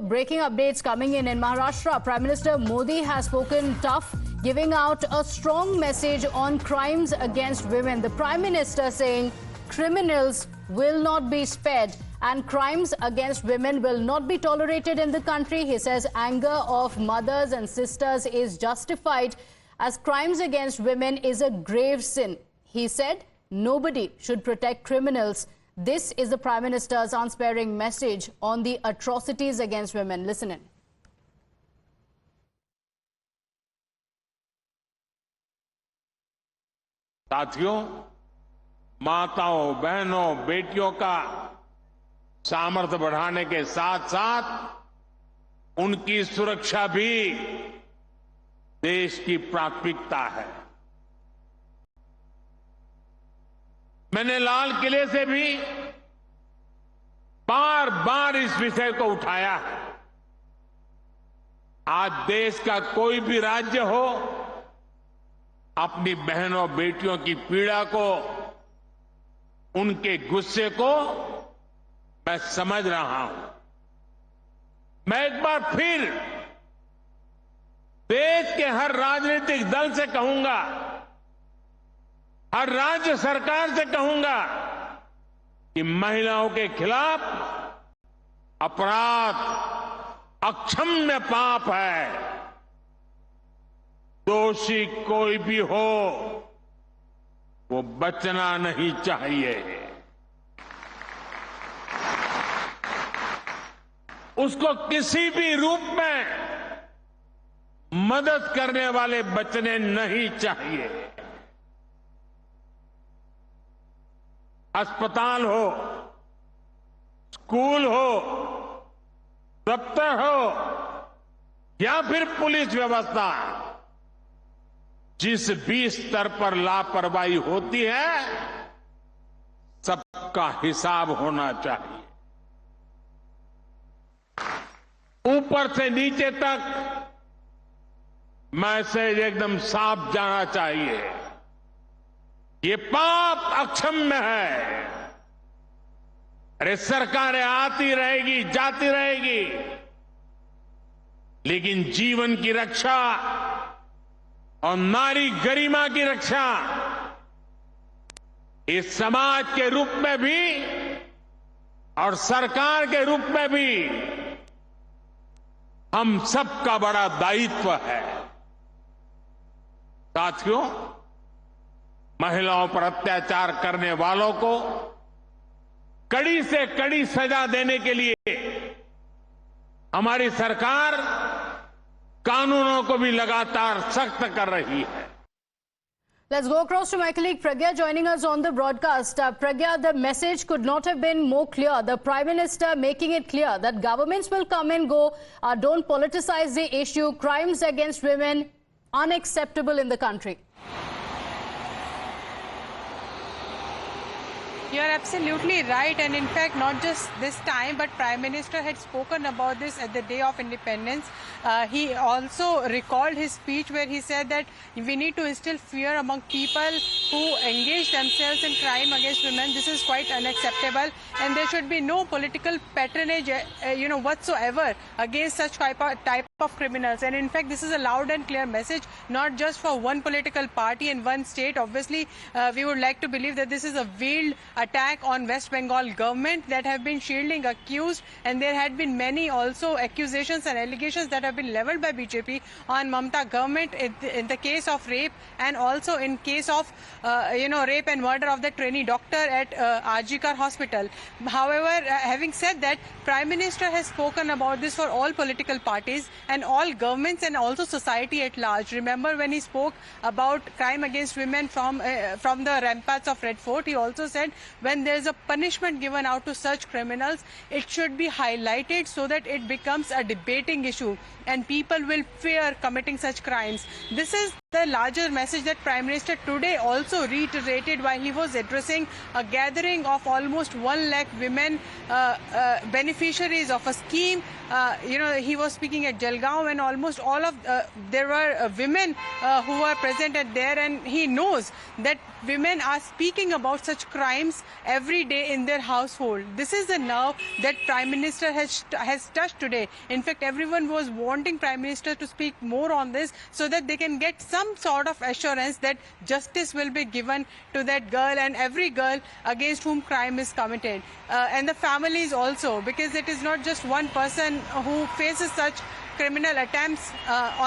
Breaking updates coming in Maharashtra, Prime Minister Modi has spoken tough, giving out a strong message on crimes against women. The Prime Minister saying criminals will not be spared and crimes against women will not be tolerated in the country. He says anger of mothers and sisters is justified as crimes against women is a grave sin. He said nobody should protect criminals. This is the Prime Minister's unsparing message on the atrocities against women. Listen in. साथियों, माताओं, बहनों, बेटियों का सामर्थ्य बढ़ाने के साथ साथ उनकी सुरक्षा भी देश की प्राथमिकता है। मैंने लाल किले से भी बार बार इस विषय को उठाया है। आज देश का कोई भी राज्य हो, अपनी बहनों बेटियों की पीड़ा को, उनके गुस्से को मैं समझ रहा हूं। मैं एक बार फिर देश के हर राजनीतिक दल से कहूंगा, हर राज्य सरकार से कहूंगा कि महिलाओं के खिलाफ अपराध अक्षम्य पाप है। दोषी कोई भी हो, वो बचना नहीं चाहिए। उसको किसी भी रूप में मदद करने वाले बचने नहीं चाहिए। अस्पताल हो, स्कूल हो, दफ्तर हो या फिर पुलिस व्यवस्था, जिस भी स्तर पर लापरवाही होती है, सबका हिसाब होना चाहिए। ऊपर से नीचे तक मैसेज एकदम साफ जाना चाहिए। ये पाप अक्षम्य है। अरे सरकारें आती रहेगी, जाती रहेगी, लेकिन जीवन की रक्षा और नारी गरिमा की रक्षा इस समाज के रूप में भी और सरकार के रूप में भी हम सबका बड़ा दायित्व है। साथियों, महिलाओं पर अत्याचार करने वालों को कड़ी से कड़ी सजा देने के लिए हमारी सरकार कानूनों को भी लगातार सख्त कर रही है। Let's go across to my colleague Pragya joining us on the broadcast. Pragya, the message could not have been more clear. The Prime Minister making it clear that governments will come and go. Don't politicize the issue. Crimes against women unacceptable in the country. You're absolutely right, and in fact not just this time, but Prime Minister had spoken about this at the Day of Independence. He also recalled his speech where he said that we need to instill fear among people who engage themselves in crime against women. This is quite unacceptable, and there should be no political patronage whatsoever against such type of criminals. And in fact this is a loud and clear message, not just for one political party in one state. Obviously we would like to believe that this is a veiled attack on West Bengal government that have been shielding accused, and there had been many also accusations and allegations that have been leveled by BJP on Mamata government in the case of rape, and also in case of rape and murder of the trainee doctor at RG Kar hospital. However, having said that, Prime Minister has spoken about this for all political parties and all governments and also society at large. Remember when he spoke about crime against women from the ramparts of Red Fort, he also said when there is a punishment given out to such criminals, it should be highlighted so that it becomes a debating issue and people will fear committing such crimes. This is the larger message that Prime Minister today also reiterated while he was addressing a gathering of almost 1 lakh women beneficiaries of a scheme. He was speaking at Jalgaon, and almost all of there were women who were present at there, and he knows that women are speaking about such crimes every day in their household. This is the nerve that Prime Minister has touched today. In fact, everyone was wanting Prime Minister to speak more on this so that they can get some sort of assurance that justice will be given to that girl and every girl against whom crime is committed. And the families also, because it is not just one person who faces such criminal attempts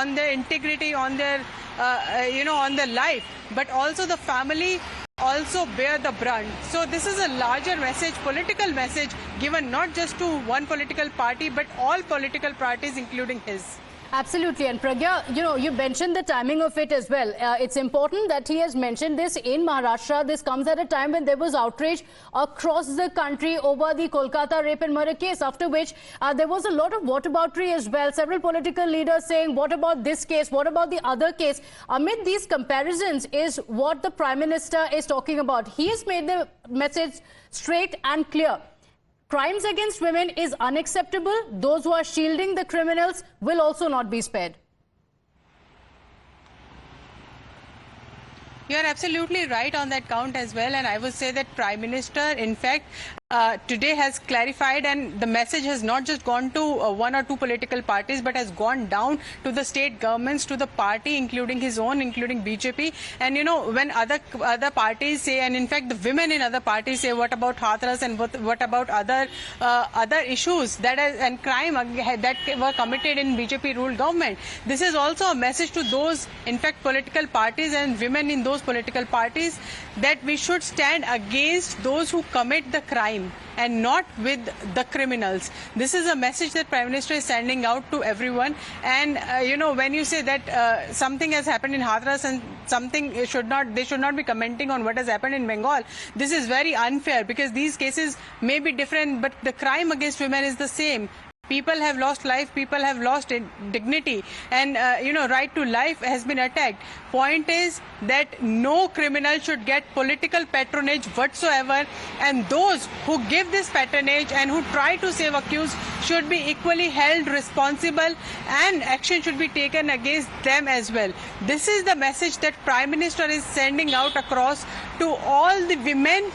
on their integrity, on their on their life, but also the family also bear the brunt. So this is a larger message, political message, given not just to one political party, but all political parties, including his. Absolutely. And Pragya, you mentioned the timing of it as well. It's important that he has mentioned this in Maharashtra. This comes at a time when there was outrage across the country over the Kolkata rape and murder case, after which there was a lot of whataboutery as well. Several political leaders saying, what about this case? What about the other case? Amid these comparisons is what the Prime Minister is talking about. He has made the message straight and clear. Crimes against women is unacceptable. Those who are shielding the criminals will also not be spared. You are absolutely right on that count as well. And I would say that Prime Minister, in fact, today has clarified, and the message has not just gone to one or two political parties, but has gone down to the state governments, to the party, including his own, including BJP. And when other parties say, and in fact the women in other parties say, what about Hathras and what about other issues and crime that were committed in BJP ruled government. This is also a message to those, in fact, political parties and women in those political parties, that we should stand against those who commit the crime and not with the criminals. This is a message that Prime Minister is sending out to everyone. And when you say that something has happened in Hathras and something they should not be commenting on what has happened in Bengal, this is very unfair, because these cases may be different, but the crime against women is the same. People have lost life, people have lost dignity, and right to life has been attacked. Point is that no criminal should get political patronage whatsoever, and those who give this patronage and who try to save accused should be equally held responsible, and action should be taken against them as well. This is the message that Prime Minister is sending out across to all the women.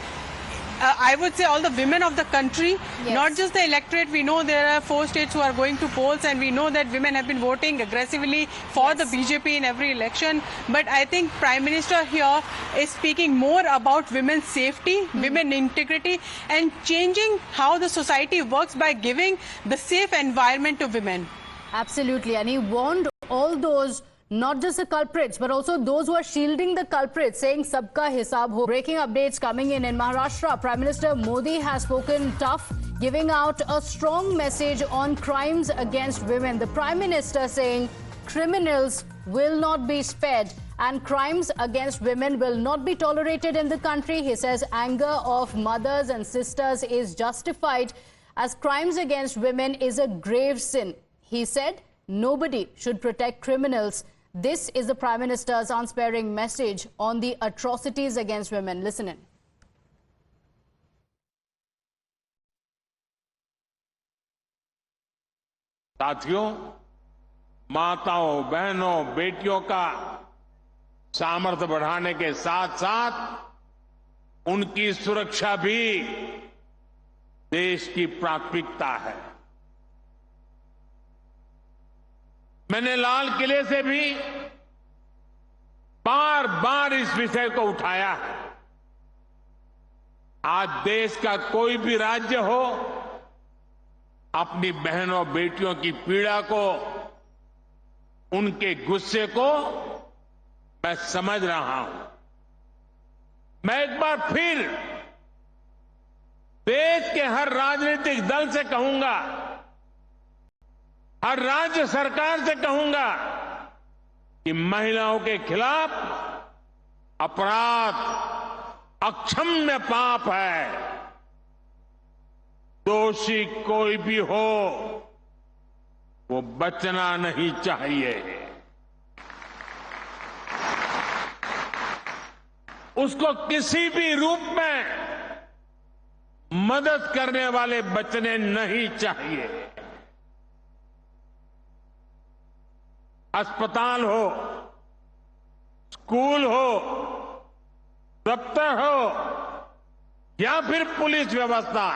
I would say all the women of the country, yes. Not just the electorate. We know there are 4 states who are going to polls, and we know that women have been voting aggressively for yes. the BJP in every election. But I think Prime Minister here is speaking more about women's safety, women integrity, and changing how the society works by giving the safe environment to women. Absolutely. And he warned all those, not just the culprits, but also those who are shielding the culprits, saying sabka hisab ho. Breaking updates coming in Maharashtra. Prime Minister Modi has spoken tough, giving out a strong message on crimes against women. The Prime Minister saying criminals will not be spared and crimes against women will not be tolerated in the country. He says anger of mothers and sisters is justified, as crimes against women is a grave sin. He said nobody should protect criminals. This is the Prime Minister's unsparing message on the atrocities against women. Listen in. साथियों, माताओं, बहनों, बेटियों का सामर्थ्य बढ़ाने के साथ साथ उनकी सुरक्षा भी देश की प्राथमिकता है। मैंने लाल किले से भी बार बार इस विषय को उठाया है। आज देश का कोई भी राज्य हो, अपनी बहनों बेटियों की पीड़ा को, उनके गुस्से को मैं समझ रहा हूं। मैं एक बार फिर देश के हर राजनीतिक दल से कहूंगा, हर राज्य सरकार से कहूंगा कि महिलाओं के खिलाफ अपराध अक्षम्य पाप है। दोषी कोई भी हो, वो बचना नहीं चाहिए। उसको किसी भी रूप में मदद करने वाले बचने नहीं चाहिए। अस्पताल हो, स्कूल हो, दफ्तर हो या फिर पुलिस व्यवस्था,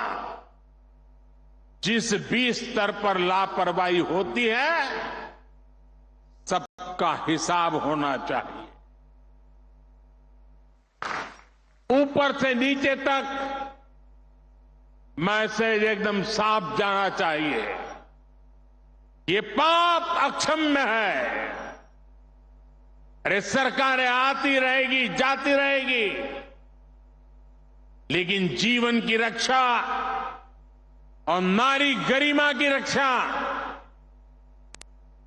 जिस भी स्तर पर लापरवाही होती है सबका हिसाब होना चाहिए। ऊपर से नीचे तक मैसेज एकदम साफ जाना चाहिए। ये पाप अक्षम्य है। अरे सरकारें आती रहेगी, जाती रहेगी, लेकिन जीवन की रक्षा और नारी गरिमा की रक्षा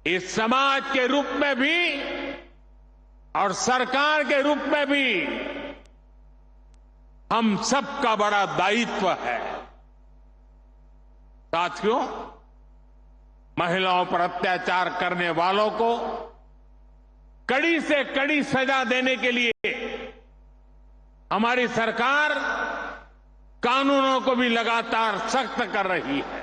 इस समाज के रूप में भी और सरकार के रूप में भी हम सबका बड़ा दायित्व है। साथियों, महिलाओं पर अत्याचार करने वालों को कड़ी से कड़ी सजा देने के लिए हमारी सरकार कानूनों को भी लगातार सख्त कर रही है।